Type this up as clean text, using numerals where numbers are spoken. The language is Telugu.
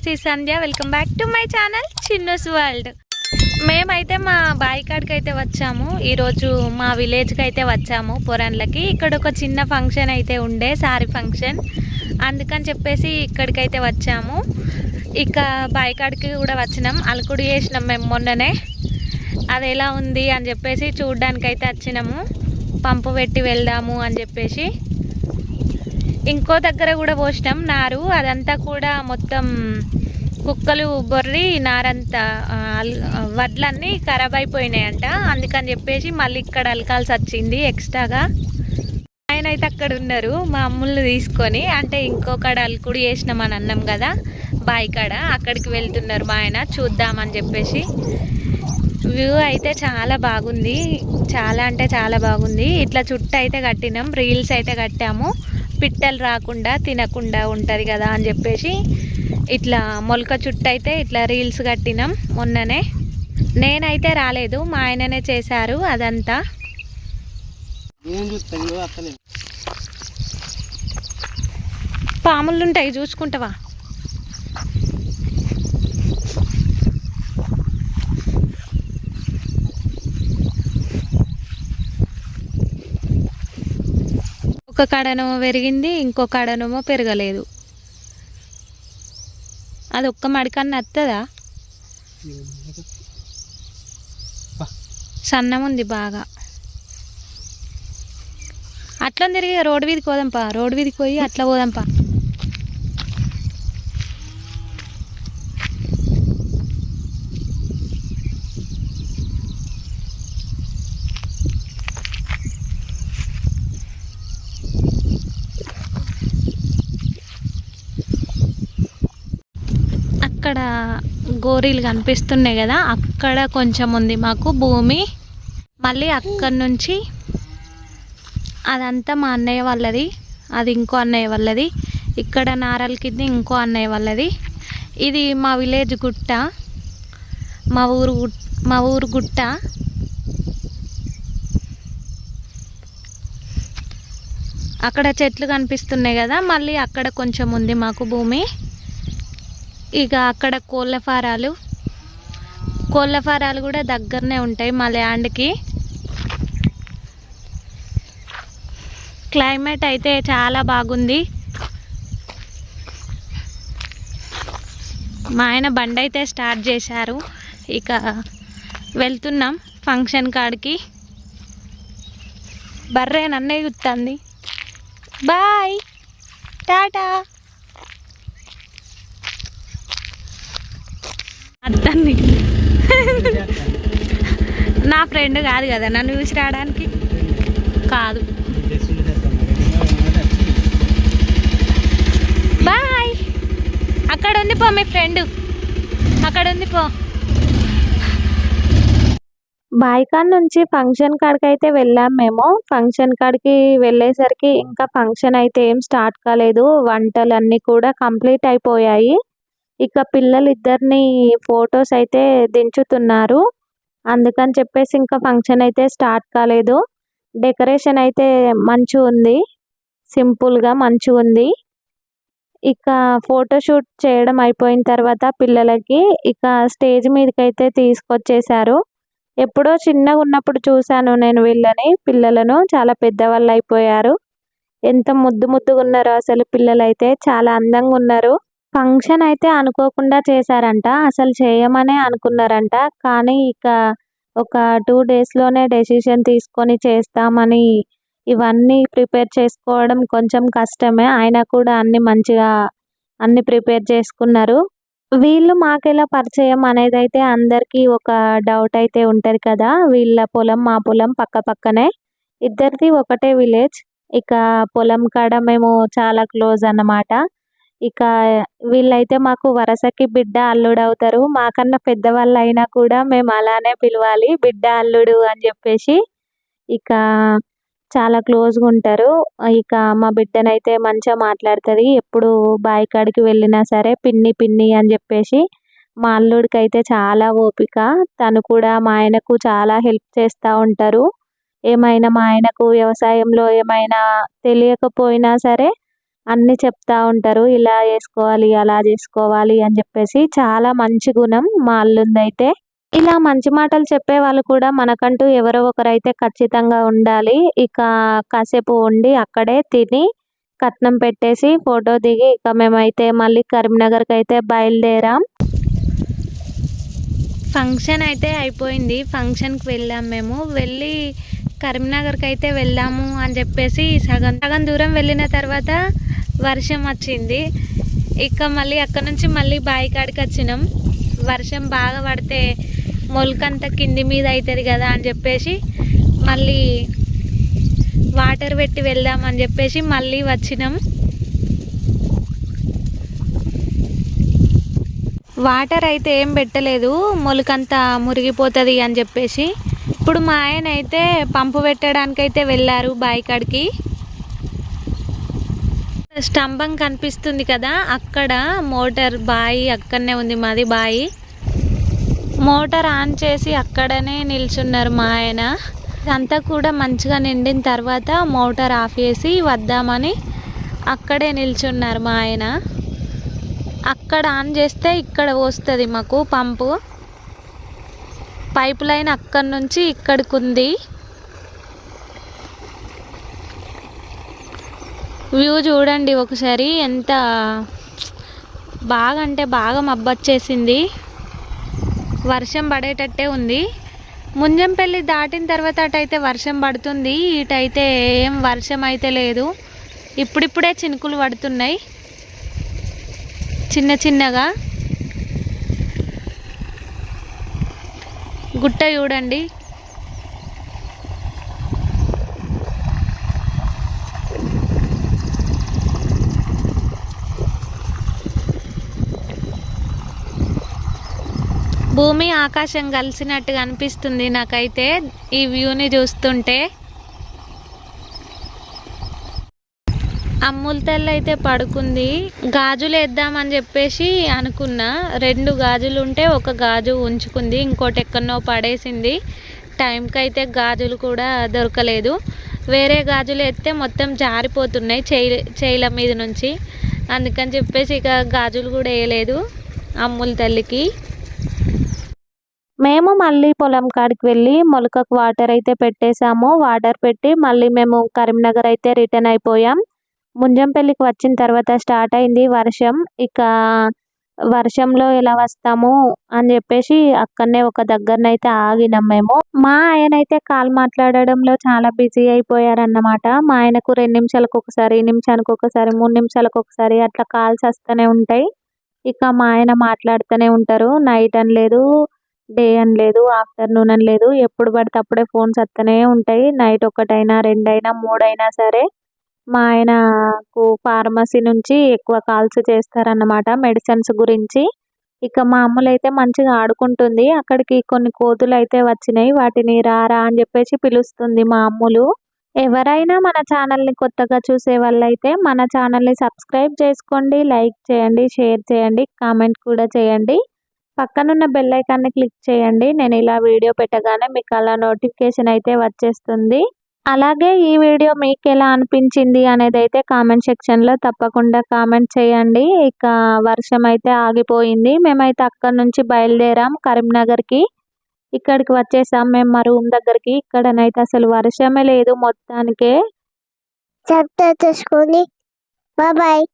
This is Sandhya. Welcome back to my channel Chinnu's world. మేమైతే మా బాయి కాడికి అయితే వచ్చాము. ఈరోజు మా విలేజ్కి అయితే వచ్చాము పొరన్లకి. ఇక్కడ ఒక చిన్న ఫంక్షన్ అయితే ఉండే, సారీ ఫంక్షన్, అందుకని చెప్పేసి ఇక్కడికైతే వచ్చాము. ఇక బాయి కాడికి కూడా వచ్చినాం, అలకుడు చేసినాం మేము మొన్ననే. అది ఎలా ఉంది అని చెప్పేసి చూడ్డానికైతే వచ్చినాము. పంపు పెట్టి వెళ్దాము అని చెప్పేసి. ఇంకో దగ్గర కూడా పోసినాం నారు, అదంతా కూడా మొత్తం కుక్కలు బొర్రి నారంతా వడ్లన్నీ ఖరాబ్ అయిపోయినాయంట. అందుకని చెప్పేసి మళ్ళీ ఇక్కడ అలకాల్సి వచ్చింది ఎక్స్ట్రాగా. ఆయన అయితే అక్కడ ఉన్నారు మా అమ్ముళ్ళు తీసుకొని, అంటే ఇంకొకడ అలకుడు చేసినామని అన్నాం కదా బాయి కాడ, అక్కడికి వెళ్తున్నారు మా ఆయన చూద్దామని చెప్పేసి. వ్యూ అయితే చాలా బాగుంది, చాలా అంటే చాలా బాగుంది. ఇట్లా చుట్టూ అయితే కట్టినాం, రీల్స్ అయితే కట్టాము, పిట్టలు రాకుండా తినకుండా ఉంటుంది కదా అని చెప్పేసి. ఇట్లా మొలక చుట్టూ అయితే ఇట్లా రీల్స్ కట్టినాం మొన్ననే. నేనైతే రాలేదు, మా ఆయననే చేశారు అదంతా. పాములు ఉంటాయి చూసుకుంటావా? ఒక కాడనేమో పెరిగింది, ఇంకో కాడనేమో పెరగలేదు. అది ఒక్క మడికన్నా వస్తుందా? సన్నం ఉంది బాగా. అట్లా తిరిగి రోడ్డు వీధికి పోదాంపా, రోడ్డు వీధికి పోయి అట్లా పోదాంపా. అక్కడ గోరీలు కనిపిస్తున్నాయి కదా, అక్కడ కొంచెం ఉంది మాకు భూమి. మళ్ళీ అక్కడి నుంచి అదంతా మా అన్నయ్య వాళ్ళది, అది ఇంకో అన్నయ్య వాళ్ళది. ఇక్కడ నారల కింద ఇంకో అన్నయ్య వాళ్ళది. ఇది మా విలేజ్ గుట్ట, మా ఊరు గుట్ట. అక్కడ చెట్లు కనిపిస్తున్నాయి కదా, మళ్ళీ అక్కడ కొంచెం ఉంది మాకు భూమి. ఇక అక్కడ కోళ్ళ ఫారాలు కూడా దగ్గరనే ఉంటాయి మా ల్యాండ్కి. క్లైమేట్ అయితే చాలా బాగుంది. మా ఆయన బండి అయితే స్టార్ట్ చేశారు. ఇక వెళ్తున్నాం ఫంక్షన్ కాడికి. బర్రే నన్నే చూస్తుంది. బాయ్, టాటా. అర్థంది, నా ఫ్రెండ్ కాదు కదా నన్ను చూసి రావడానికి. కాదు, బాయ్. అక్కడ ఉంది పో మీ ఫ్రెండ్, అక్కడ ఉంది పో. బాయ్ కాడ నుంచి ఫంక్షన్ కాడికి అయితే వెళ్ళాం మేము. ఫంక్షన్ కాడికి వెళ్ళేసరికి ఇంకా ఫంక్షన్ అయితే ఏం స్టార్ట్ కాలేదు, వంటలన్నీ కూడా కంప్లీట్ అయిపోయాయి. ఇక పిల్లలు ఇద్దరిని ఫొటోస్ అయితే దించుతున్నారు, అందుకని చెప్పేసి ఇంకా ఫంక్షన్ అయితే స్టార్ట్ కాలేదు. డెకరేషన్ అయితే మంచిగా ఉంది, సింపుల్గా మంచిగా ఉంది. ఇక ఫోటోషూట్ చేయడం అయిపోయిన తర్వాత పిల్లలకి ఇక స్టేజ్ మీదకి అయితే తీసుకొచ్చేసారు. ఎప్పుడో చిన్నగా ఉన్నప్పుడు చూశాను నేను వీళ్ళని, పిల్లలను. చాలా పెద్దవాళ్ళు అయిపోయారు. ఎంత ముద్దుగా ఉన్నారో అసలు పిల్లలు అయితే, చాలా అందంగా ఉన్నారు. ఫంక్షన్ అయితే అనుకోకుండా చేశారంట, అసలు చేయమనే అనుకున్నారంట. కానీ ఇక ఒక 2 డేస్లోనే డెసిషన్ తీసుకొని చేస్తామని ఇవన్నీ ప్రిపేర్ చేసుకోవడం కొంచెం కష్టమే. అయినా కూడా అన్ని మంచిగా అన్ని ప్రిపేర్ చేసుకున్నారు. వీళ్ళు మాకెలా పరిచయం అనేది అయితే అందరికీ ఒక డౌట్ అయితే ఉంటుంది కదా. వీళ్ళ పొలం మా పొలం పక్క పక్కనే, ఇద్దరిది ఒకటే విలేజ్. ఇక పొలం కాడ మేము చాలా క్లోజ్ అన్నమాట. ఇక వీళ్ళైతే మాకు వరసకి బిడ్డ అల్లుడు అవుతారు. మాకన్నా పెద్దవాళ్ళు అయినా కూడా మేము అలానే పిలవాలి, బిడ్డ అల్లుడు అని చెప్పేసి. ఇక చాలా క్లోజ్గా ఉంటారు. ఇక మా బిడ్డనైతే మంచిగా మాట్లాడుతుంది. ఎప్పుడు బాయి కాడికి వెళ్ళినా సరే పిన్ని పిన్ని అని చెప్పేసి. మా అల్లుడికి అయితే చాలా ఓపిక, తను కూడా మా ఆయనకు చాలా హెల్ప్ చేస్తూ ఉంటారు. ఏమైనా మా ఆయనకు వ్యవసాయంలో ఏమైనా తెలియకపోయినా సరే అన్నీ చెప్తా ఉంటారు. ఇలా చేసుకోవాలి, అలా చేసుకోవాలి అని చెప్పేసి. చాలా మంచి గుణం మా అల్లుందైతే. ఇలా మంచి మాటలు చెప్పేవాళ్ళు కూడా మనకంటూ ఎవరో ఒకరైతే ఖచ్చితంగా ఉండాలి. ఇక కాసేపు ఉండి అక్కడే తిని, కట్నం పెట్టేసి, ఫోటో దిగి ఇక మేమైతే మళ్ళీ కరీంనగర్‌కైతే బయలుదేరాం. ఫంక్షన్ అయితే అయిపోయింది. ఫంక్షన్‌కి వెళ్ళాం మేము. వెళ్ళి కరీంనగర్‌కి అయితే వెళ్ళాము అని చెప్పేసి సగం దూరం వెళ్ళిన తర్వాత వర్షం వచ్చింది. ఇక మళ్ళీ అక్కడ నుంచి మళ్ళీ బావి కాడికి వచ్చినాం. వర్షం బాగా పడితే మొలకంతా కింది మీద అవుతుంది కదా అని చెప్పేసి మళ్ళీ వాటర్ పెట్టి వెళ్దామని చెప్పేసి మళ్ళీ వచ్చినాం. వాటర్ అయితే ఏం పెట్టలేదు, మొలకంతా మురిగిపోతుంది అని చెప్పేసి. ఇప్పుడు మా ఆయన అయితే పంపు పెట్టడానికి అయితే వెళ్ళారు బావి కాడికి. స్తంభం కనిపిస్తుంది కదా, అక్కడ మోటార్ బావి అక్కడనే ఉంది, మాది బావి. మోటార్ ఆన్ చేసి అక్కడనే నిల్చున్నారు మా ఆయన. ఇదంతా కూడా మంచిగా నిండిన తర్వాత మోటార్ ఆఫ్ చేసి వద్దామని అక్కడే నిల్చున్నారు మా ఆయన. అక్కడ ఆన్ చేస్తే ఇక్కడ వస్తుంది మాకు పంపు. పైప్ లైన్ అక్కడి నుంచి ఇక్కడికి ఉంది. వ్యూ చూడండి ఒకసారి, ఎంత బాగా అంటే బాగా మబ్బొచ్చేసింది. వర్షం పడేటట్టే ఉంది. ముంజంపల్లి దాటిన తర్వాత అటైతే వర్షం పడుతుంది, ఇటైతే ఏం వర్షం అయితే లేదు. ఇప్పుడిప్పుడే చినుకులు పడుతున్నాయి చిన్న చిన్నగా. గుట్ట చూడండి. భూమి ఆకాశం కలిసినట్టుగా అనిపిస్తుంది నాకైతే ఈ వ్యూని చూస్తుంటే. అమ్ముల తల్లి అయితే పడుకుంది. గాజులు వేద్దామని చెప్పేసి అనుకున్నా. 2 గాజులు ఉంటే ఒక గాజు ఉంచుకుంది, ఇంకోటి ఎక్కడనో పడేసింది. టైంకి అయితే గాజులు కూడా దొరకలేదు. వేరే గాజులు ఎత్తే మొత్తం జారిపోతున్నాయి చేయిల మీద నుంచి. అందుకని చెప్పేసి ఇక గాజులు కూడా వేయలేదు అమ్ముల తల్లికి. మేము మళ్ళీ పొలం కాడికి వెళ్ళి మొలకకు వాటర్ అయితే పెట్టేసాము. వాటర్ పెట్టి మళ్ళీ మేము కరీంనగర్ అయితే రిటర్న్ అయిపోయాం. ముంజంపల్లికి వచ్చిన తర్వాత స్టార్ట్ అయింది వర్షం. ఇక వర్షంలో ఎలా వస్తాము అని చెప్పేసి అక్కడనే ఒక దగ్గరనైతే ఆగినాం మేము. మా ఆయన అయితే కాల్ మాట్లాడడంలో చాలా బిజీ అయిపోయారన్నమాట. మా ఆయనకు 2 నిమిషాలకు ఒకసారి, నిమిషానికి ఒకసారి, 3 నిమిషాలకు ఒకసారి అట్లా కాల్స్ వస్తూనే ఉంటాయి. ఇక మా ఆయన మాట్లాడుతూనే ఉంటారు. నైట్ అని లేదు, డే అని లేదు, ఆఫ్టర్నూన్ అని లేదు, ఎప్పుడు పడితే అప్పుడే ఫోన్స్ వస్తూనే ఉంటాయి. నైట్ 1 అయినా 2 అయినా 3 అయినా సరే. మా ఆయనకు ఫార్మసీ నుంచి ఎక్కువ కాల్స్ చేస్తారన్నమాట మెడిసిన్స్ గురించి. ఇక మా అమ్ములైతే మంచిగా ఆడుకుంటుంది. అక్కడికి కొన్ని కోతులు అయితే వచ్చినాయి, వాటిని రారా అని చెప్పేసి పిలుస్తుంది మా అమ్ములు. ఎవరైనా మన ఛానల్ని కొత్తగా చూసే వాళ్ళైతే మన ఛానల్ని సబ్స్క్రైబ్ చేసుకోండి, లైక్ చేయండి, షేర్ చేయండి, కామెంట్ కూడా చేయండి. పక్కనున్న బెల్ ఐకాన్ని క్లిక్ చేయండి. నేను ఇలా వీడియో పెట్టగానే మీకు అలా నోటిఫికేషన్ అయితే వచ్చేస్తుంది. అలాగే ఈ వీడియో మీకు ఎలా అనిపించింది అనేది అయితే కామెంట్ సెక్షన్లో తప్పకుండా కామెంట్ చేయండి. ఇక వర్షం అయితే ఆగిపోయింది. మేమైతే అక్కడ నుంచి బయలుదేరాం కరీంనగర్కి. ఇక్కడికి వచ్చేసాం మేము మా రూమ్ దగ్గరికి. ఇక్కడనైతే అసలు వర్షమే లేదు మొత్తానికే. సబ్స్క్రైబ్ చేసుకోండి. Bye bye.